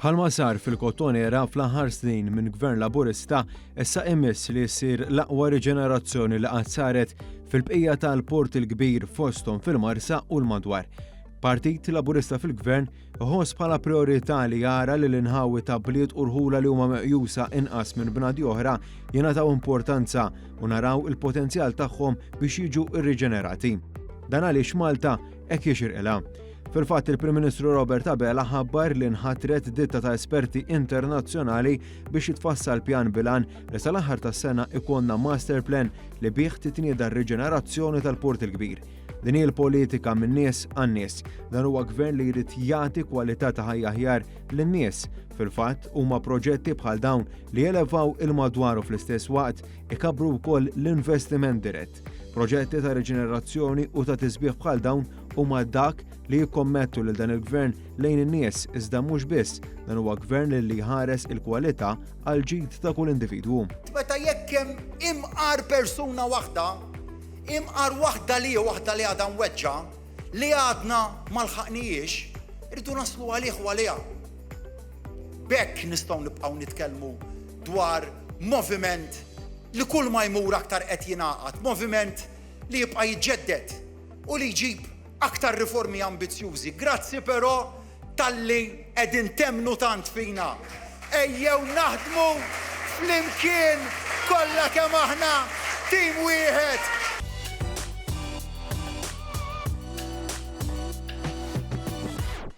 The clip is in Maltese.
Bħalma sar fil-Cotonera fl-aħħar snin minn Gvern Laburista, issa imiss li jsir l-aqwa riġenerazzjoni li qatt saret fil-bqija tal-port il-kbir fosthom fil-Marsa u l-madwar. Partit Laburista fil-Gvern iħoss bħala priorità li jara li l-inħawi ta' bliet u rħula li huma meqjusa inqas minn bnadi oħra jingħataw importanza u naraw il-potenzjal tagħhom biex jiġu irriġenerati. Dan għaliex Malta hekk jixirqilha. Fil-fatt il-Prim Ministru Robert Abela ħabbar li nħatret ditta ta' esperti internazzjonali biex jitfassal pjan bilan li sal-aħħar tas-sena ikonna master plan li bih titnieda r-riġenerazzjoni tal-port il-kbir. Din hi l-politika minn nies għan-nies. Dan huwa gvern li jrid jagħti kwalità ta' ħajja aħjar lin-nies. Fil-fatt huma proġetti bħal dawn li jelevaw il-madwar u fl-istess waqt ikabru wkoll l-investiment dirett. Proġetti ta' riġenerazzjoni u ta' tisbieħ bħal dawn huma dak li jikkommettu lil dan il-gvern lejn in-nies iżda mhux biss, dan huwa gvern li jħares il-kwalità għal ġid ta' kull individwu. Meta jekk hemm imqar persuna waħda, imqar waħda li għadha mweġġa li għadna ma lħaqniex, irridu naslu għalih u għaliha. B'hekk nistgħu nibqgħu nitkellmu dwar moviment li kull ma jmur aktar qed jingħaqad, moviment li jibqa' jiġġedded u li jġib aktar riformi ambizzjużi. Grazzi però talli qegħdin temnu tant fina. Ejjew naħdmu flimkien kollha kemm aħna tim wieħed.